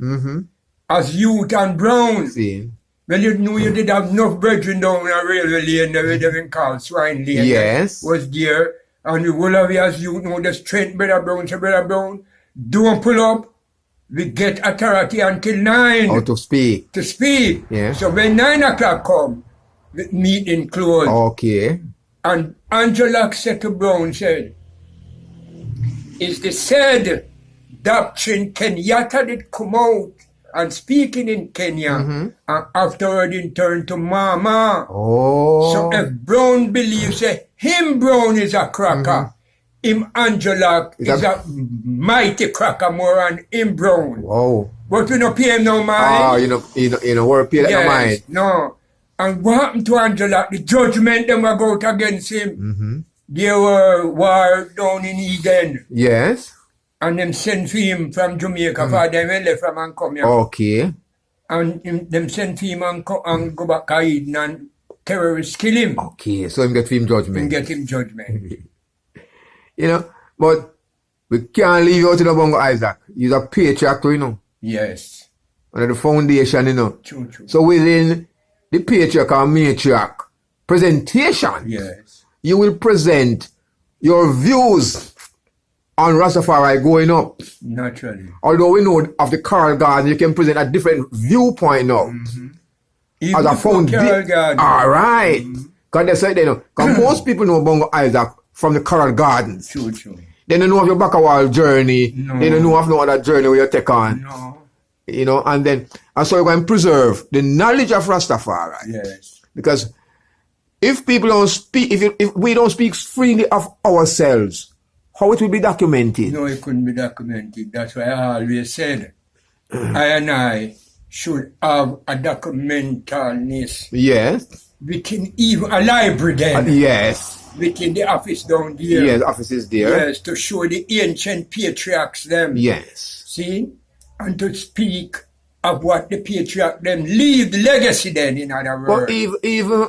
Speaker 2: As youth and Brown.
Speaker 1: See.
Speaker 2: Well, you knew you did have enough brethren down a railway lane that we didn't call Swine Lane.
Speaker 1: Yes.
Speaker 2: Was there. And the whole of you as you know the strength, Brother Brown. So Brother Brown, don't pull up. We get authority until 9.
Speaker 1: How to speak.
Speaker 2: To speak.
Speaker 1: Yeah.
Speaker 2: So when 9 o'clock come, the meeting closed.
Speaker 1: Okay.
Speaker 2: And Angela said to Brown, said, is the said doctrine Kenyatta did come out and speaking in Kenya, and afterward in turn to Mama.
Speaker 1: Oh.
Speaker 2: So if Brown believes that him Brown is a cracker, him Angela is a mighty cracker more than him Brown.
Speaker 1: Wow.
Speaker 2: But we don't pay him no mind.
Speaker 1: You know, work pay that no mind.
Speaker 2: No. And what happened to Angela? The judgment them were out against him. There were war down in Eden.
Speaker 1: Yes.
Speaker 2: And them sent for him from Jamaica for them when left from and come here.
Speaker 1: Okay.
Speaker 2: And them sent for him and go back to Eden and terrorists kill him.
Speaker 1: Okay. So him get him judgment.
Speaker 2: And get him judgment.
Speaker 1: You know, but we can't leave you out in the Bongo Isaac. He's a patriarch, you know.
Speaker 2: Yes.
Speaker 1: Under the foundation, you know.
Speaker 2: True, true.
Speaker 1: So within the patriarch or matriarch presentation,
Speaker 2: Yes.
Speaker 1: you will present your views on Rastafari going up.
Speaker 2: Naturally.
Speaker 1: Although we know of the Carl Garden, you can present a different viewpoint now.
Speaker 2: Even
Speaker 1: As a
Speaker 2: before Carol
Speaker 1: foundation.
Speaker 2: Garden.
Speaker 1: All right. Because they say, they know. Because most people know Bongo Isaac from the Coral Gardens.
Speaker 2: True, true.
Speaker 1: They don't know of your Bacawal journey.
Speaker 2: No.
Speaker 1: They don't know of no other journey where you take on.
Speaker 2: No.
Speaker 1: You know, and so we're going to preserve the knowledge of Rastafari.
Speaker 2: Yes.
Speaker 1: Because if people don't speak, if we don't speak freely of ourselves, how it will be documented?
Speaker 2: No, it couldn't be documented. That's why I always said, I and I should have a documentalness
Speaker 1: Yes.
Speaker 2: within even a library then.
Speaker 1: Yes.
Speaker 2: Within the office down there.
Speaker 1: Yes, office is there.
Speaker 2: Yes, to show the ancient patriarchs them.
Speaker 1: Yes.
Speaker 2: See? And to speak of what the patriarch them leave the legacy then, in other words.
Speaker 1: But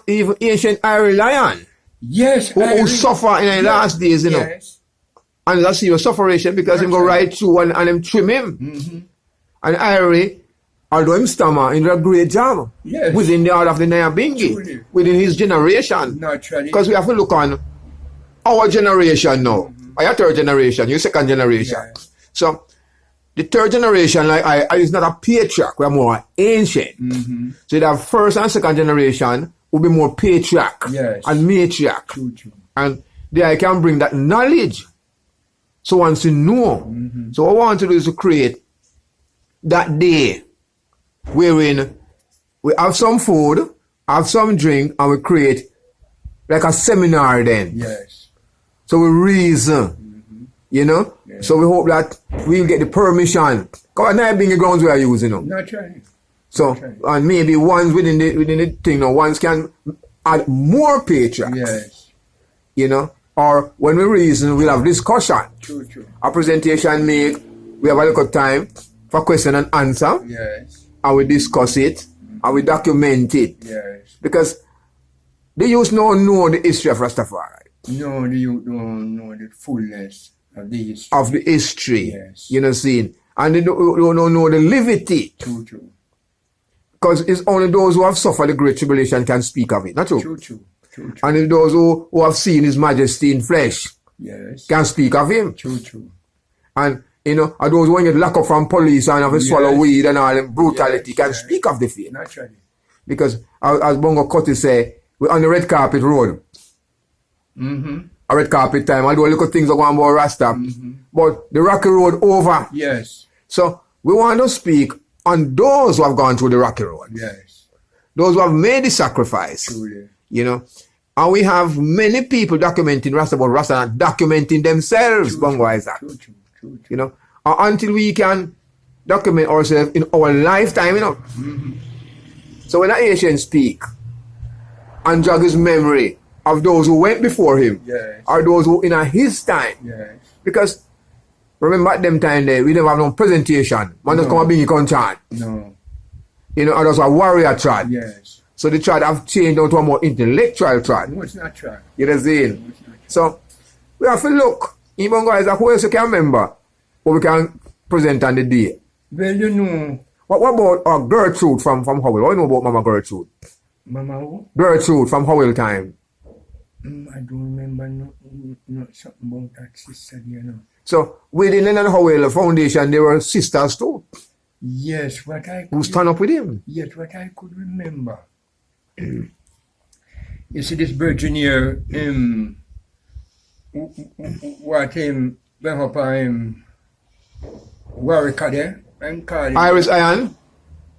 Speaker 1: even ancient Iron Lion,
Speaker 2: Yes.
Speaker 1: who suffer in the last days, you know.
Speaker 2: Yes.
Speaker 1: And that's your sufferation because him go right through and him trim him.
Speaker 2: Mm-hmm.
Speaker 1: And Irie, although him stammer, he did a great job
Speaker 2: Yes.
Speaker 1: within the order of the
Speaker 2: Truly.
Speaker 1: Nyabingi, within his generation.
Speaker 2: Naturally.
Speaker 1: Because we have to look on our generation now. Your third generation, your second generation.
Speaker 2: Yes.
Speaker 1: So the third generation, like I is not a patriarch, we are more ancient.
Speaker 2: Mm-hmm.
Speaker 1: So the first and second generation will be more patriarch
Speaker 2: Yes.
Speaker 1: and matriarch.
Speaker 2: True, true.
Speaker 1: And there I can bring that knowledge. So once you know.
Speaker 2: Mm-hmm.
Speaker 1: So what I want to do is to create that day wherein we have some food, have some drink, and we create like a seminar then.
Speaker 2: Yes.
Speaker 1: So we reason, you know.
Speaker 2: Yeah.
Speaker 1: So we hope that we'll get the permission. Because now being the grounds we are using them.
Speaker 2: Naturally.
Speaker 1: So
Speaker 2: Okay.
Speaker 1: and maybe ones within the thing now, ones can add more patriarchs.
Speaker 2: Yes.
Speaker 1: You know. Or when we reason, we'll have discussion.
Speaker 2: True, true.
Speaker 1: A presentation make, we have a little time for question and answer,
Speaker 2: Yes.
Speaker 1: and we discuss it, and we document it.
Speaker 2: Yes.
Speaker 1: Because they used to know the history of Rastafari,
Speaker 2: No, you don't know the fullness of the history.
Speaker 1: of the history,
Speaker 2: Yes.
Speaker 1: you know, seeing, and they don't know the levity,
Speaker 2: True, true.
Speaker 1: because it's only those who have suffered the Great Tribulation can speak of it, not true?
Speaker 2: True, true. True, true.
Speaker 1: And if those who have seen His Majesty in flesh
Speaker 2: Yes.
Speaker 1: can speak of Him.
Speaker 2: True, true.
Speaker 1: And, you know, and those who get locked up from police and have to swallow
Speaker 2: Yes.
Speaker 1: weed and all the brutality
Speaker 2: Yes,
Speaker 1: can
Speaker 2: yes.
Speaker 1: speak of the faith.
Speaker 2: Naturally.
Speaker 1: Because, as Bongo Cutty say, we're on the red carpet road.
Speaker 2: Mm-hmm.
Speaker 1: A red carpet time, although little things are going about Rasta. But the rocky road over.
Speaker 2: Yes.
Speaker 1: So, we want to speak on those who have gone through the rocky road.
Speaker 2: Yes.
Speaker 1: Those who have made the sacrifice.
Speaker 2: Truly.
Speaker 1: You know. And we have many people documenting Rasta, but Rasta not documenting themselves,
Speaker 2: True,
Speaker 1: Bongo Isaac.
Speaker 2: True, true. True, true.
Speaker 1: You know. Until we can document ourselves in our lifetime, you know. So when a Asian speak and jog his memory of those who went before him,
Speaker 2: Yes.
Speaker 1: or those who in his time,
Speaker 2: Yes.
Speaker 1: because remember at them time there, we never have no presentation. Man just come and bring you chant.
Speaker 2: No.
Speaker 1: You know, others are warrior trad.
Speaker 2: Yes.
Speaker 1: So the trad have changed down to a more intellectual trad.
Speaker 2: No, it's not true.
Speaker 1: You know what I'm saying?
Speaker 2: No, it's not true.
Speaker 1: So we have to look. Even guys like who else you can remember what we can present on the day.
Speaker 2: Well, you know,
Speaker 1: What about Gertrude from Howell? What do you know about Mama Gertrude?
Speaker 2: Mama, who?
Speaker 1: Gertrude from Howell time.
Speaker 2: I don't remember no something about that sister, you know.
Speaker 1: So within Lennon Howell Foundation, there were sisters too
Speaker 2: Yes, what I
Speaker 1: who
Speaker 2: could,
Speaker 1: stand up with him.
Speaker 2: yes, what I could remember. You see this virgin here, what him, went up on him, Warwick there, and called him.
Speaker 1: Iris Iron.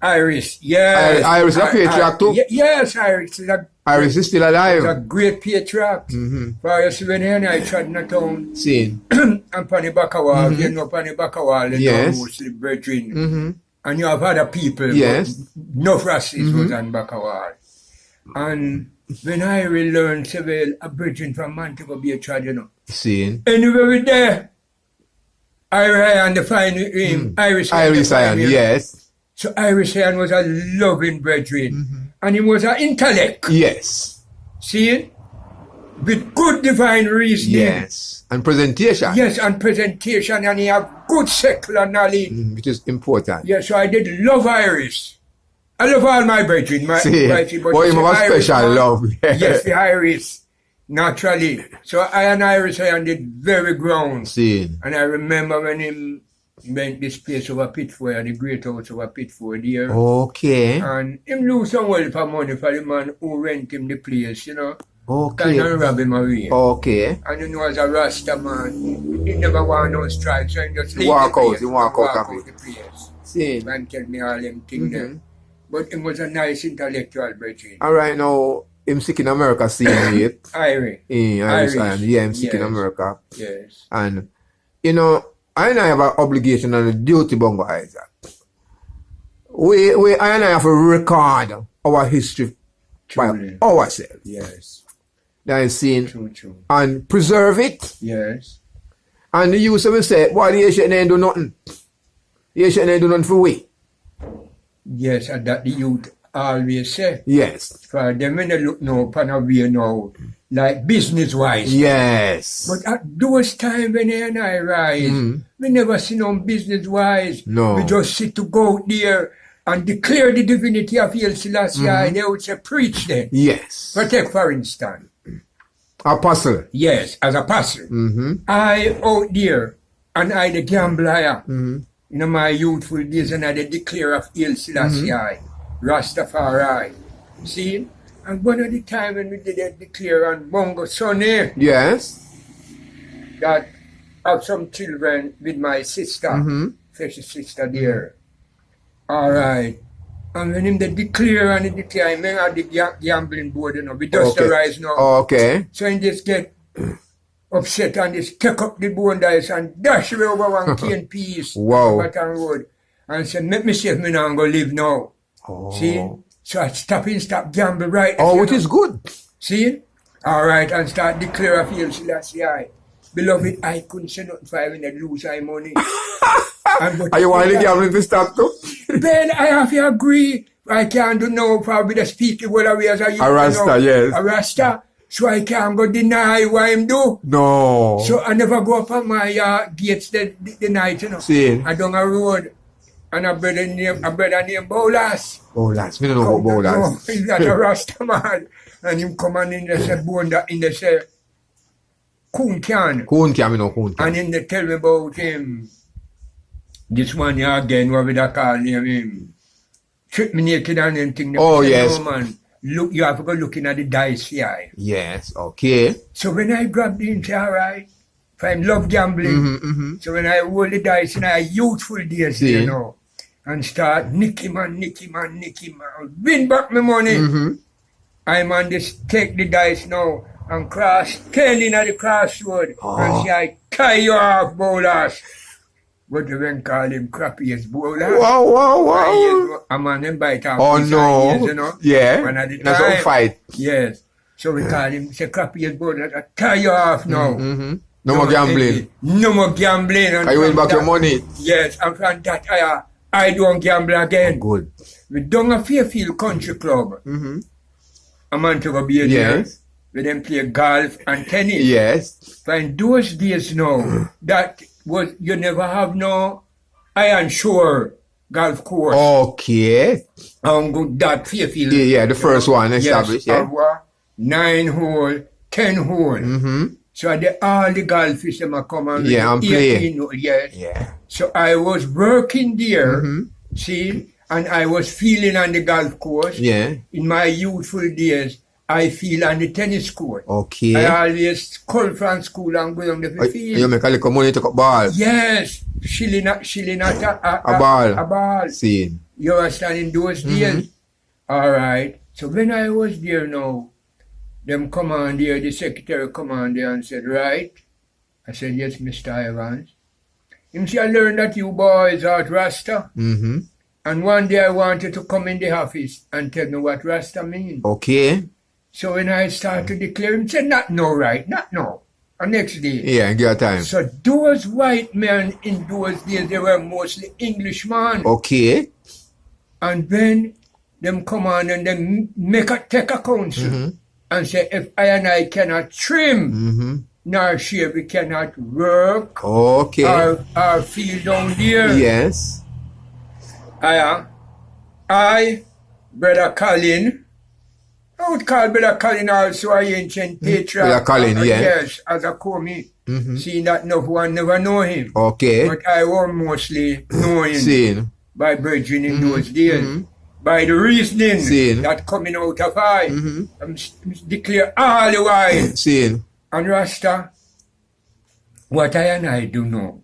Speaker 2: Iris, yes.
Speaker 1: Iris is a patriarch too.
Speaker 2: Yes, Iris is
Speaker 1: Iris is still
Speaker 2: a
Speaker 1: alive.
Speaker 2: great patriarch. For you see, when he and I tried in the town,
Speaker 1: Seeing.
Speaker 2: and on the back wall, you know, on the back wall, you
Speaker 1: Yes.
Speaker 2: know, the virgin. And you have other people.
Speaker 1: Yes.
Speaker 2: But no Francis was on back wall. And when I really learned, say, well, a virgin from Montego Bay tried, you know.
Speaker 1: Seeing.
Speaker 2: Anyway, we there. Iris define him. Iris
Speaker 1: Iris
Speaker 2: define
Speaker 1: Iron,
Speaker 2: him.
Speaker 1: yes.
Speaker 2: So Iris Iron was a loving brethren. And he was an intellect.
Speaker 1: Yes.
Speaker 2: See? With good divine reasoning.
Speaker 1: Yes. And presentation.
Speaker 2: Yes, and presentation, and he have good secular knowledge.
Speaker 1: Which is important.
Speaker 2: Yes, so I did love Iris. I love all my brethren.
Speaker 1: See,
Speaker 2: but
Speaker 1: boy,
Speaker 2: you
Speaker 1: you have a
Speaker 2: see, Iris,
Speaker 1: special
Speaker 2: man,
Speaker 1: love.
Speaker 2: Yes, the Iris. Naturally. So I and Iris I did very ground.
Speaker 1: Seeing.
Speaker 2: And I remember when him went this place over Pitford, the great house over Pitford here.
Speaker 1: Okay.
Speaker 2: And him lose some well for money for the man who rent him the place, you know.
Speaker 1: Okay.
Speaker 2: Kind of rob him away.
Speaker 1: Okay.
Speaker 2: And you know, as a Rasta man, he never want no strike, so he just leave
Speaker 1: Walk
Speaker 2: the
Speaker 1: out,
Speaker 2: place.
Speaker 1: he walk out of
Speaker 2: the place.
Speaker 1: See.
Speaker 2: And tell me all them things there. But he was a nice intellectual brethren.
Speaker 1: All right, now, him sick in America, seeing it.
Speaker 2: Irish.
Speaker 1: Irish. Yeah, him sick in America.
Speaker 2: Yes.
Speaker 1: And, you know, I have an obligation and a duty, Bongo Isaac. I have to record our history
Speaker 2: Truly.
Speaker 1: by ourselves.
Speaker 2: Yes.
Speaker 1: That is seen.
Speaker 2: True.
Speaker 1: And preserve it.
Speaker 2: Yes.
Speaker 1: And the youth will say, why the Asian ain't do nothing? The Asian ain't do nothing for we.
Speaker 2: Yes, and that the youth always say.
Speaker 1: Yes.
Speaker 2: For them when they look now upon a way now, like business-wise.
Speaker 1: Yes.
Speaker 2: But at those times when they and I rise, we never see no business-wise.
Speaker 1: No.
Speaker 2: We just sit to go there and declare the divinity of El Selassie. They would say, preach then.
Speaker 1: Yes.
Speaker 2: But take for instance.
Speaker 1: Apostle.
Speaker 2: Yes, as a pastor. I out there, and I the gambler, in my youthful days, and I the declare of El Selassie, Rastafari. See? And one of the time when we did that declare on Bongo Sonny,
Speaker 1: Yes.
Speaker 2: that have some children with my sister, precious sister there. All right. And when him they declare and he declare, I mean, at the gambling board, you know, we just arise now.
Speaker 1: Okay.
Speaker 2: So he just get upset and just take up the bone dice and dash away over one cane piece.
Speaker 1: Wow.
Speaker 2: Baton Road. And say, make me see if me now go live now.
Speaker 1: Oh.
Speaker 2: See? So I stop gamble right.
Speaker 1: Oh, which is good.
Speaker 2: See? All right, and start declare of El Selassie. Beloved, I couldn't say nothing for having to lose my money.
Speaker 1: Are you want the gambling to stop too?
Speaker 2: Then I have to agree. I can't do no probably the speaking whether we as a
Speaker 1: Rasta, yes.
Speaker 2: A Rasta. So I can't go deny what him do.
Speaker 1: No.
Speaker 2: So I never go up on my gates the night, you know.
Speaker 1: See.
Speaker 2: I down a road. And a brother named Bolas.
Speaker 1: Bolas. We don't know about Bolas.
Speaker 2: He's not a Rasta man. And him come on in there say Bonda in there say Coon can.
Speaker 1: Coon can, we know Coon can.
Speaker 2: And him they tell me about him. This one here again, what we da call him? Trick me naked and anything.
Speaker 1: Oh, yes.
Speaker 2: No, man. Look, you have to go looking at the dice here.
Speaker 1: Yes, okay.
Speaker 2: So when I grab the inch, all right, if I love gambling, so when I roll the dice in our youthful days, you know, and start nicky man, win back my money. I'm on this, take the dice now, and cross, 10 in at the crossroad, and say, I tie you off, Bolas. But they went call him crappiest Bolas.
Speaker 1: Wow.
Speaker 2: I'm on him bite off.
Speaker 1: Oh, no.
Speaker 2: Years, you know?
Speaker 1: Yeah.
Speaker 2: One at the
Speaker 1: That's
Speaker 2: time.
Speaker 1: how fight.
Speaker 2: Yes. So we call him, say crappiest Bolas, I tie you off now.
Speaker 1: No more gambling.
Speaker 2: No more gambling. And
Speaker 1: I win back your money.
Speaker 2: Yes, and from that I don't gamble again.
Speaker 1: Good.
Speaker 2: We done a Fairfield Country Club. A man to go be there.
Speaker 1: Yes.
Speaker 2: We then play golf and tennis.
Speaker 1: Yes.
Speaker 2: But in those days now, that was, you never have no iron shore golf course.
Speaker 1: Okay.
Speaker 2: That Fairfield.
Speaker 1: Yeah, the first one established.
Speaker 2: Yes, 9 hole, 10 hole. So all the golfers them come and
Speaker 1: and play.
Speaker 2: Yes.
Speaker 1: Yeah.
Speaker 2: So I was working there, see, and I was feeling on the golf course.
Speaker 1: Yeah.
Speaker 2: In my youthful days, I feel on the tennis court.
Speaker 1: Okay.
Speaker 2: I always call from school and go on the field.
Speaker 1: You make a little money to cut ball.
Speaker 2: Yes, shilling at
Speaker 1: A ball.
Speaker 2: A ball.
Speaker 1: See.
Speaker 2: You understand in those days? All right. So when I was there now, them come on there, the secretary come on there and said, right? I said, yes, Mr. Evans. Him say, I learned that you boys are Rasta. And one day I wanted to come in the office and tell me what Rasta means.
Speaker 1: Okay.
Speaker 2: So when I started to declare, him said, not no, right? Not no. And next day.
Speaker 1: Yeah, give time.
Speaker 2: So those white men in those days, they were mostly Englishmen.
Speaker 1: Okay.
Speaker 2: And then them come on and then take a counsel and say, if I and I cannot trim, nor share, we cannot work
Speaker 1: Okay.
Speaker 2: or feel down there.
Speaker 1: Yes.
Speaker 2: I, Brother Colin, I would call Brother Colin also an ancient patriarch.
Speaker 1: Brother Colin, yeah.
Speaker 2: Yes, as a comey. Seeing that no one never know him.
Speaker 1: Okay.
Speaker 2: But I will mostly know him
Speaker 1: Seen.
Speaker 2: by brethren in those days. by the reasoning
Speaker 1: Seen.
Speaker 2: that coming out of I.
Speaker 1: Mhm.
Speaker 2: I'm declare all the while.
Speaker 1: Seen.
Speaker 2: And Rasta, what I and I do know,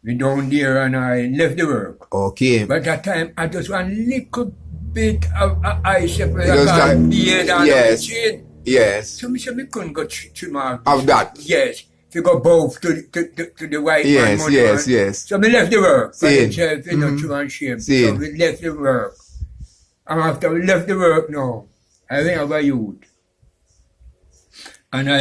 Speaker 2: we down there and I left the work.
Speaker 1: Okay.
Speaker 2: But that time I just one little bit of I separate
Speaker 1: Just
Speaker 2: about
Speaker 1: like-
Speaker 2: beard and
Speaker 1: yes.
Speaker 2: chin.
Speaker 1: Yes.
Speaker 2: So me say me couldn't go trim off.
Speaker 1: Of that.
Speaker 2: Yes. To go both to the white man.
Speaker 1: Yes,
Speaker 2: money
Speaker 1: yes,
Speaker 2: man.
Speaker 1: yes.
Speaker 2: So me left the work. By
Speaker 1: Seen.
Speaker 2: himself, you know,
Speaker 1: Mhm.
Speaker 2: trim and shame.
Speaker 1: Seen.
Speaker 2: So we left the work. And after we left the work now, I went over youth. And I